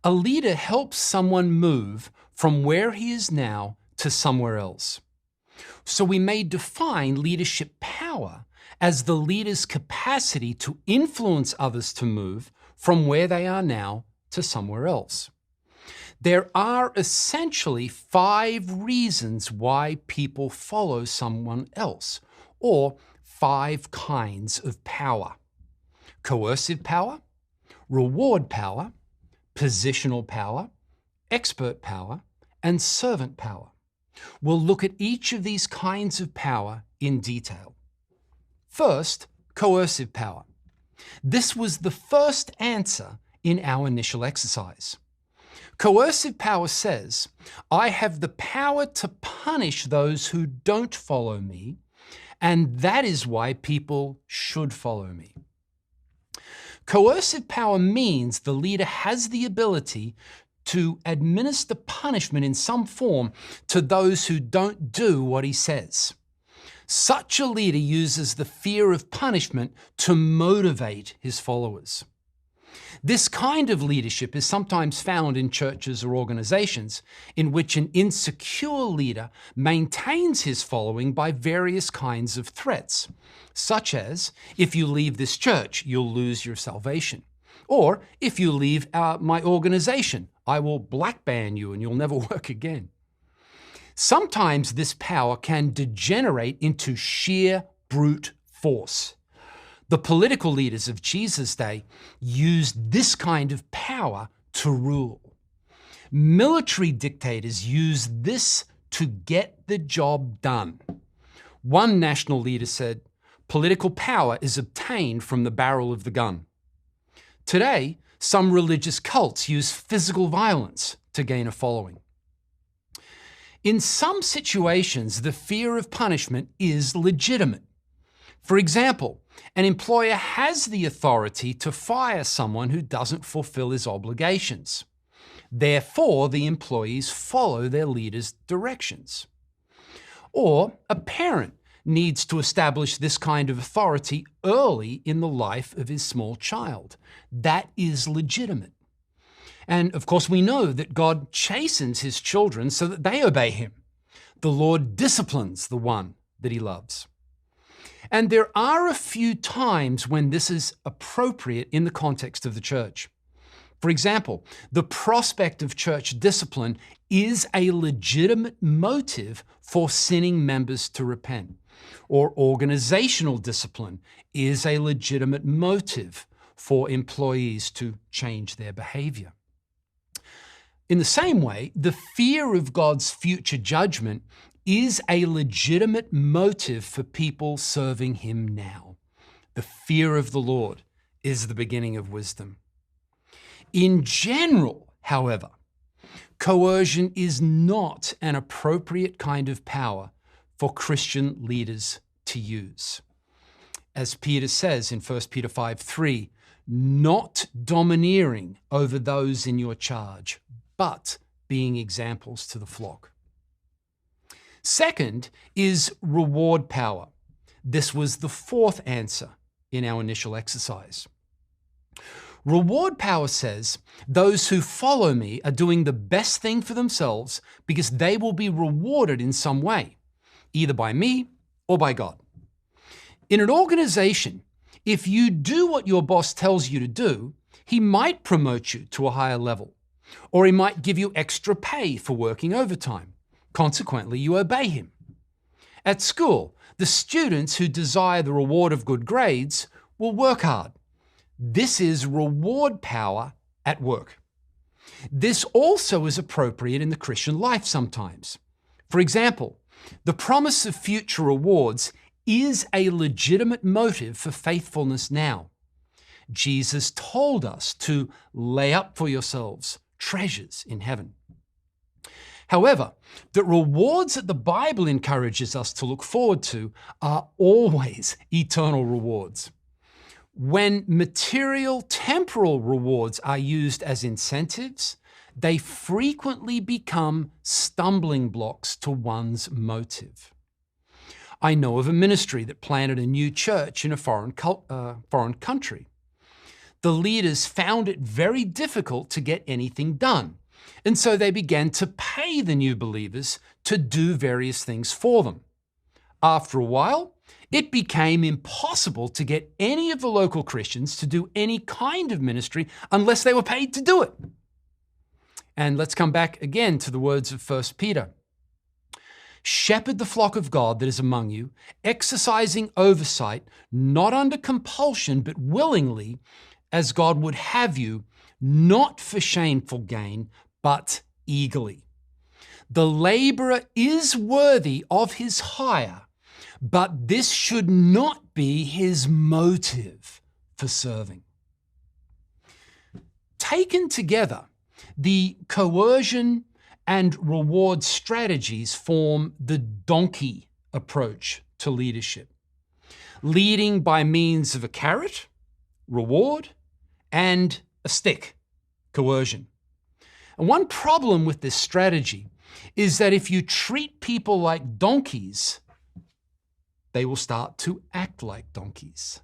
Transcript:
A leader helps someone move from where he is now to somewhere else. So we may define leadership power as the leader's capacity to influence others to move from where they are now to somewhere else. There are essentially 5 reasons why people follow someone else, or 5 kinds of power: coercive power, reward power, positional power, expert power, and servant power. We'll look at each of these kinds of power in detail. First, coercive power. This was the first answer in our initial exercise. Coercive power says, I have the power to punish those who don't follow me, and that is why people should follow me. Coercive power means the leader has the ability to administer punishment in some form to those who don't do what he says. Such a leader uses the fear of punishment to motivate his followers. This kind of leadership is sometimes found in churches or organizations in which an insecure leader maintains his following by various kinds of threats, such as, if you leave this church, you'll lose your salvation. Or, if you leave my organization, I will black ban you and you'll never work again. Sometimes this power can degenerate into sheer brute force. The political leaders of Jesus' day used this kind of power to rule. Military dictators used this to get the job done. One national leader said, "Political power is obtained from the barrel of the gun." Today, some religious cults use physical violence to gain a following. In some situations, the fear of punishment is legitimate. For example, an employer has the authority to fire someone who doesn't fulfill his obligations. Therefore, the employees follow their leader's directions. Or a parent needs to establish this kind of authority early in the life of his small child. That is legitimate. And of course, we know that God chastens his children so that they obey him. The Lord disciplines the one that he loves. And there are a few times when this is appropriate in the context of the church. For example, the prospect of church discipline is a legitimate motive for sinning members to repent. Or organizational discipline is a legitimate motive for employees to change their behavior. In the same way, the fear of God's future judgment is a legitimate motive for people serving him now. The fear of the Lord is the beginning of wisdom. In general, however, coercion is not an appropriate kind of power for Christian leaders to use. As Peter says in 1 Peter 5:3, not domineering over those in your charge, but being examples to the flock. Second is reward power. This was the 4th answer in our initial exercise. Reward power says, those who follow me are doing the best thing for themselves because they will be rewarded in some way, either by me or by God. In an organization, if you do what your boss tells you to do, he might promote you to a higher level, or he might give you extra pay for working overtime. Consequently, you obey him. At school, the students who desire the reward of good grades will work hard. This is reward power at work. This also is appropriate in the Christian life sometimes. For example, the promise of future rewards is a legitimate motive for faithfulness now. Jesus told us to lay up for yourselves treasures in heaven. However, the rewards that the Bible encourages us to look forward to are always eternal rewards. When material, temporal rewards are used as incentives, they frequently become stumbling blocks to one's motive. I know of a ministry that planted a new church in a foreign country. the leaders found it very difficult to get anything done. And so they began to pay the new believers to do various things for them. After a while, it became impossible to get any of the local Christians to do any kind of ministry unless they were paid to do it. And let's come back again to the words of 1 Peter. Shepherd the flock of God that is among you, exercising oversight, not under compulsion, but willingly, as God would have you, not for shameful gain, but eagerly. The laborer is worthy of his hire, but this should not be his motive for serving. Taken together, the coercion and reward strategies form the donkey approach to leadership, leading by means of a carrot, reward, and a stick, coercion. And one problem with this strategy is that if you treat people like donkeys, they will start to act like donkeys.